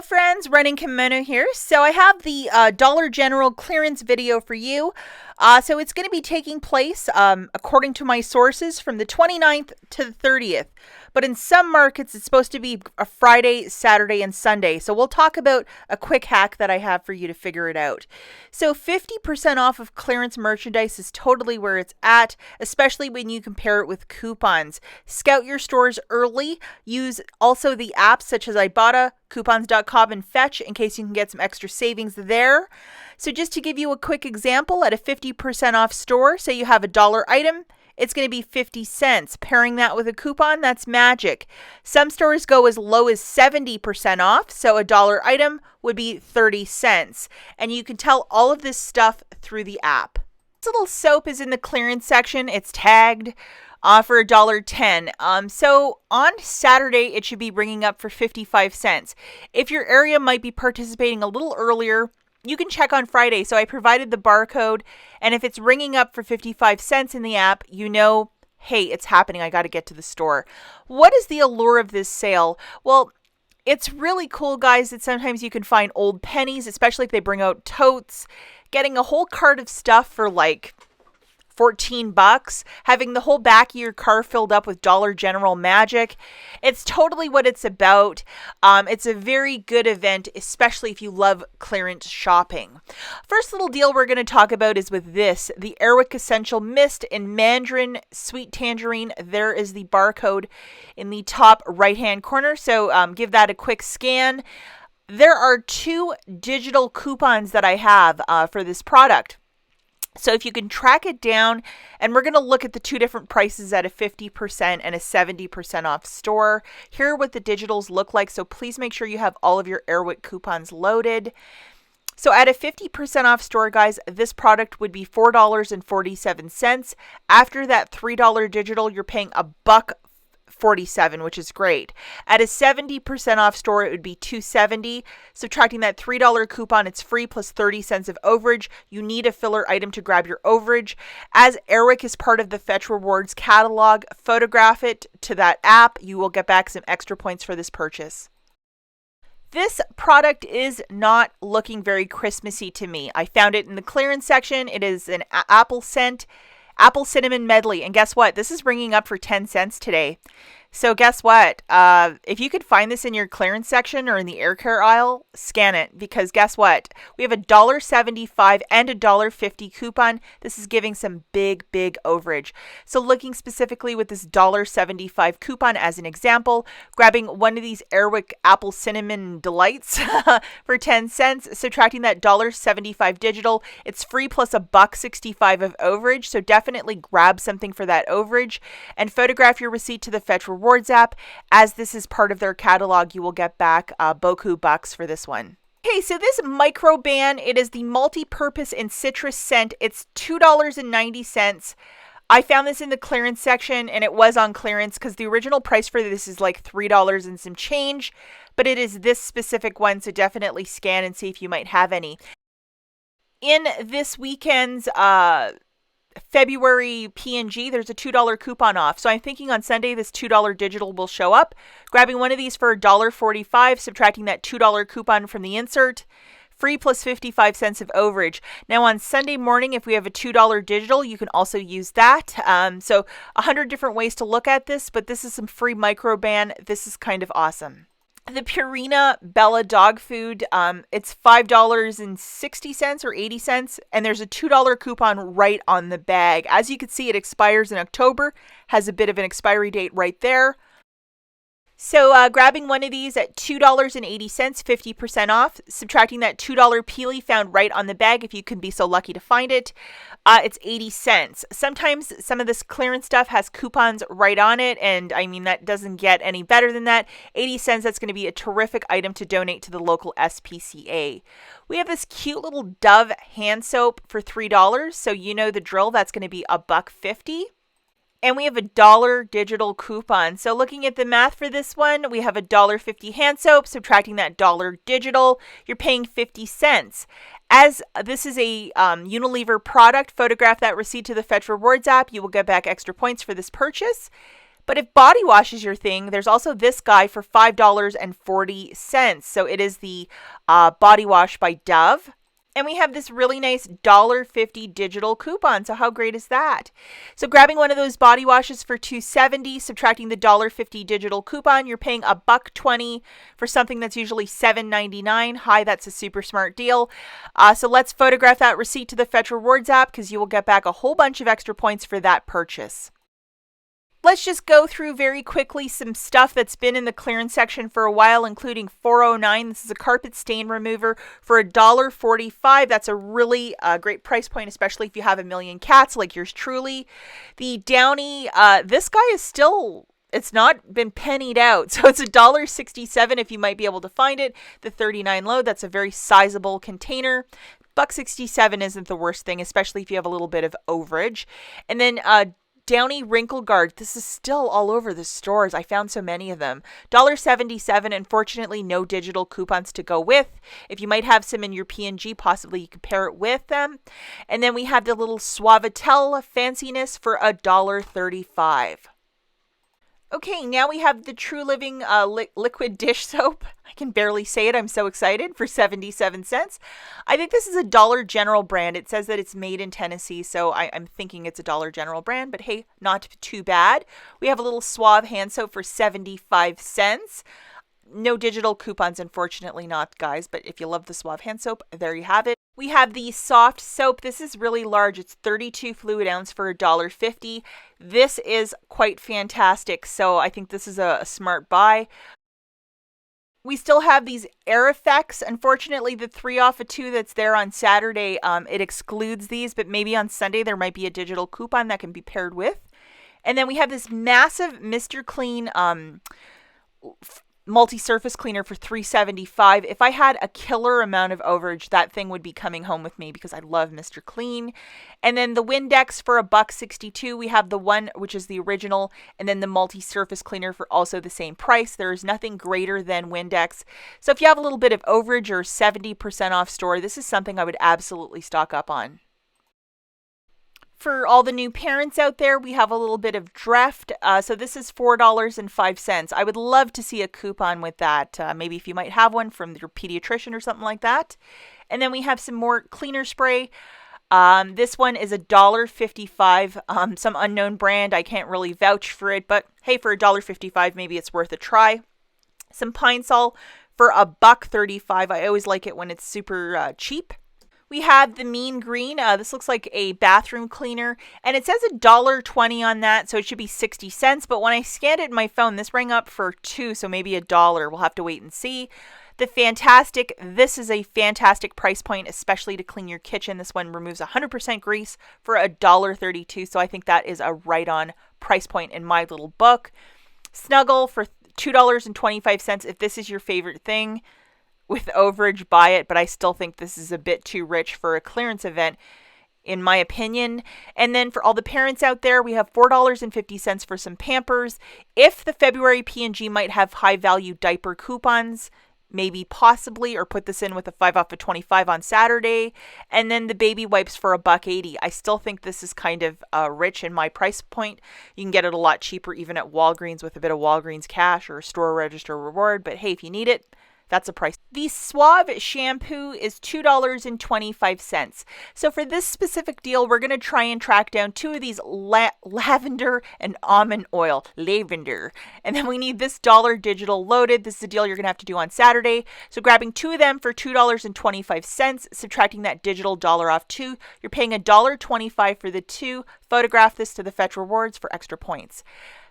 friends, Running Kimono here. So I have the Dollar General clearance video for you. So it's going to be taking place, according to my sources, from the 29th to the 30th. But in some markets, it's supposed to be a Friday, Saturday, and Sunday. So we'll talk about a quick hack that I have for you to figure it out. So 50% off of clearance merchandise is totally where it's at, especially when you compare it with coupons. Scout your stores early. Use also the apps such as IBOTTA, coupons.com, and Fetch in case you can get some extra savings there. So just to give you a quick example, at a 50% off store, say you have a $1 item, it's going to be 50 cents. Pairing that with a coupon, that's magic. Some stores go as low as 70% off, so a $1 item would be 30 cents. And you can tell all of this stuff through the app. This little soap is in the clearance section. It's tagged for $1.10. So on Saturday, it should be bringing up for 55 cents. If your area might be participating a little earlier, you can check on Friday. So I provided the barcode, and if it's ringing up for 55 cents in the app, you know, hey, it's happening. I got to get to the store. What is the allure of this sale? Well, it's really cool, guys, that sometimes you can find old pennies, especially if they bring out totes. Getting a whole cart of stuff for like $14, having the whole back of your car filled up with Dollar General magic. It's totally what it's about. It's a very good event, especially if you love clearance shopping. First little deal we're going to talk about is with this, the Airwick Essential Mist in Mandarin Sweet Tangerine. There is the barcode in the top right-hand corner, so give that a quick scan. There are 2 digital coupons that I have for this product. So if you can track it down, and we're going to look at the 2 different prices at a 50% and a 70% off store. Here are what the digitals look like, so please make sure you have all of your Airwick coupons loaded. So at a 50% off store, guys, this product would be $4.47. After that $3 digital, you're paying $1.47, which is great. At a 70% off store, it would be $2.70. Subtracting that $3 coupon, it's free plus 30 cents of overage. You need a filler item to grab your overage. As Airwick is part of the Fetch Rewards catalog, photograph it to that app. You will get back some extra points for this purchase. This product is not looking very Christmassy to me. I found it in the clearance section. It is an apple scent. Apple Cinnamon Medley. And guess what? This is ringing up for 10 cents today. So guess what? If you could find this in your clearance section or in the air care aisle, scan it, because guess what? We have a $1.75 and a $1.50 coupon. This is giving some big overage. So looking specifically with this $1.75 coupon as an example, grabbing one of these Airwick Apple Cinnamon Delights for 10 cents, subtracting that $1.75 digital, it's free plus $1.65 of overage. So definitely grab something for that overage and photograph your receipt to the Fetch Rewards app. As this is part of their catalog, you will get back beaucoup bucks for this one. Okay, so this microban, it is the multi-purpose and citrus scent. It's $2.90. I found this in the clearance section, and it was on clearance because the original price for this is like $3 and some change, but it is this specific one, so definitely scan and see if you might have any. In this weekend's February P&G, there's a $2 coupon off. So I'm thinking on Sunday, this $2 digital will show up. Grabbing one of these for $1.45, subtracting that $2 coupon from the insert, free plus 55 cents of overage. Now on Sunday morning, if we have a $2 digital, you can also use that. So 100 different ways to look at this, but this is some free microban. This is kind of awesome. The Purina Bella dog food, it's $5.60 or 80 cents, and there's a $2 coupon right on the bag. As you can see, it expires in October, has a bit of an expiry date right there. So grabbing one of these at $2.80, 50% off, subtracting that $2 peely found right on the bag if you can be so lucky to find it, it's 80 cents. Sometimes some of this clearance stuff has coupons right on it, and I mean, that doesn't get any better than that. 80 cents, that's going to be a terrific item to donate to the local SPCA. We have this cute little Dove hand soap for $3, so you know the drill, that's going to be $1.50. And we have a $1 digital coupon. So looking at the math for this one, we have a $1.50 hand soap, subtracting that $1 digital, you're paying 50 cents. As this is a Unilever product, photograph that receipt to the Fetch Rewards app. You will get back extra points for this purchase. But if body wash is your thing, there's also this guy for $5.40. So it is the body wash by Dove. And we have this really nice $1.50 digital coupon. So how great is that? So grabbing one of those body washes for $2.70, subtracting the $1.50 digital coupon, you're paying $1.20 for something that's usually $7.99. Hi, that's a super smart deal. So let's photograph that receipt to the Fetch Rewards app because you will get back a whole bunch of extra points for that purchase. Let's just go through very quickly some stuff that's been in the clearance section for a while, including $4.09. This is a carpet stain remover for $1.45. That's a really great price point, especially if you have a million cats like yours truly. The Downy, this guy is still, it's not been pennied out, so it's $1.67 if you might be able to find it. The 39 load, that's a very sizable container. $1.67 isn't the worst thing, especially if you have a little bit of overage. And then Downy Wrinkle Guard. This is still all over the stores. I found so many of them. $1.77. Unfortunately, no digital coupons to go with. If you might have some in your P&G, possibly you could pair it with them. And then we have the little Suave fanciness for $1.35. Okay, now we have the True Living liquid dish soap. I can barely say it. I'm so excited, for 77 cents. I think this is a Dollar General brand. It says that it's made in Tennessee, so I'm thinking it's a Dollar General brand, but hey, not too bad. We have a little Suave hand soap for 75 cents. No digital coupons, unfortunately not, guys, but if you love the Suave hand soap, there you have it. We have the soft soap. This is really large. It's 32 fluid ounce for $1.50. This is quite fantastic, so I think this is a smart buy. We still have these Air Effects. Unfortunately, the 3 off of 2 that's there on Saturday, it excludes these, but maybe on Sunday there might be a digital coupon that can be paired with. And then we have this massive Mr. Clean multi-surface cleaner for $3.75. If I had a killer amount of overage, that thing would be coming home with me because I love Mr. Clean. And then the Windex for $1.62. We have the one, which is the original, and then the multi-surface cleaner for also the same price. There is nothing greater than Windex. So if you have a little bit of overage or 70% off store, this is something I would absolutely stock up on. For all the new parents out there, we have a little bit of Dreft. So this is $4.05. I would love to see a coupon with that. Maybe if you might have one from your pediatrician or something like that. And then we have some more cleaner spray. This one is $1.55. Some unknown brand. I can't really vouch for it, but hey, for $1.55, maybe it's worth a try. Some Pine Sol for $1.35. I always like it when it's super cheap. We have the Mean Green. This looks like a bathroom cleaner, and it says $1.20 on that, so it should be 60 cents. But when I scanned it in my phone, this rang up for $2, so maybe $1. We'll have to wait and see. The Fantastic. This is a fantastic price point, especially to clean your kitchen. This one removes 100% grease for $1.32, so I think that is a right-on price point in my little book. Snuggle for $2.25. If this is your favorite thing with overage, buy it, but I still think this is a bit too rich for a clearance event, in my opinion. And then for all the parents out there, we have $4.50 for some Pampers. If the February P&G might have high-value diaper coupons, maybe possibly, or put this in with a 5 off of 25 on Saturday. And then the baby wipes for $1.80. I still think this is kind of rich in my price point. You can get it a lot cheaper even at Walgreens with a bit of Walgreens cash or a store register reward, but hey, if you need it, that's a price. The Suave shampoo is $2.25. So for this specific deal, we're going to try and track down 2 of these lavender and almond oil. Lavender. And then we need this dollar digital loaded. This is a deal you're going to have to do on Saturday. So grabbing 2 of them for $2.25, subtracting that digital dollar off 2, you're paying $1.25 for the 2. Photograph this to the Fetch Rewards for extra points.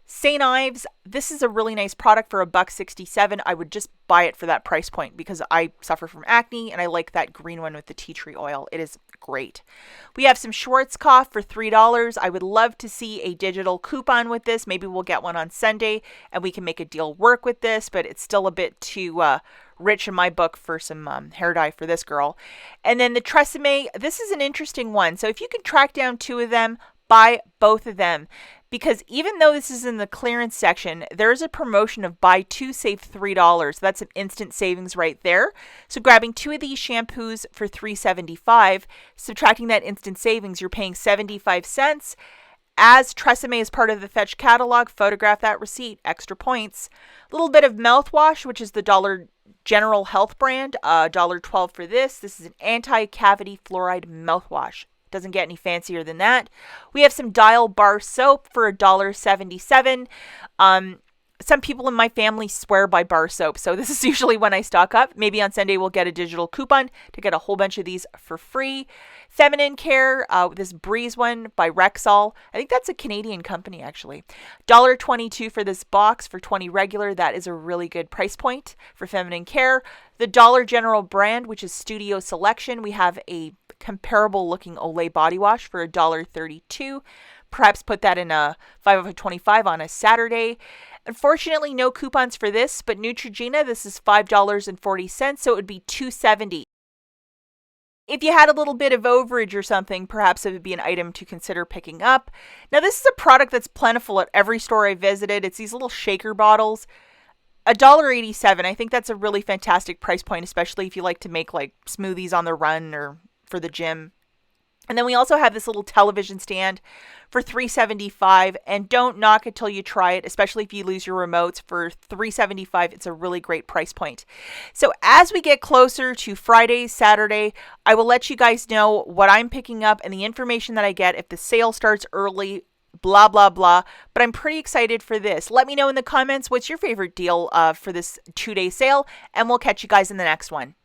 St. Ives, this is a really nice product for $1.67. I would just buy it for that price point because I suffer from acne and I like that green one with the tea tree oil. It is great. We have some Schwarzkopf for $3. I would love to see a digital coupon with this. Maybe we'll get one on Sunday and we can make a deal work with this, but it's still a bit too rich in my book for some hair dye for this girl. And then the Tresemme, this is an interesting one. So if you can track down 2 of them, buy both of them. Because even though this is in the clearance section, there's a promotion of buy 2, save $3. That's an instant savings right there. So grabbing 2 of these shampoos for $3.75, subtracting that instant savings, you're paying 75 cents. As Tresemme is part of the Fetch catalog, photograph that receipt, extra points. A little bit of mouthwash, which is the Dollar General Health brand, $1.12 for this. This is an anti-cavity fluoride mouthwash. Doesn't get any fancier than that. We have some Dial bar soap for $1.77. Some people in my family swear by bar soap, so this is usually when I stock up. Maybe on Sunday we'll get a digital coupon to get a whole bunch of these for free. Feminine care, this Breeze one by Rexall. I think that's a Canadian company, actually. $1.22 for this box for 20 regular. That is a really good price point for feminine care. The Dollar General brand, which is Studio Selection, we have a comparable looking Olay body wash for $1.32. Perhaps put that in a 5 of 25 on a Saturday. Unfortunately, no coupons for this, but Neutrogena, this is $5.40, so it would be $2.70. If you had a little bit of overage or something, perhaps it would be an item to consider picking up. Now, this is a product that's plentiful at every store I visited. It's these little shaker bottles. $1.87. I think that's a really fantastic price point, especially if you like to make like smoothies on the run or for the gym. And then we also have this little television stand for $3.75, and don't knock it till you try it, especially if you lose your remotes. For $3.75, it's a really great price point. So as we get closer to Friday, Saturday, I will let you guys know what I'm picking up and the information that I get if the sale starts early, blah, blah, blah. But I'm pretty excited for this. Let me know in the comments what's your favorite deal for this 2-day sale, and we'll catch you guys in the next one.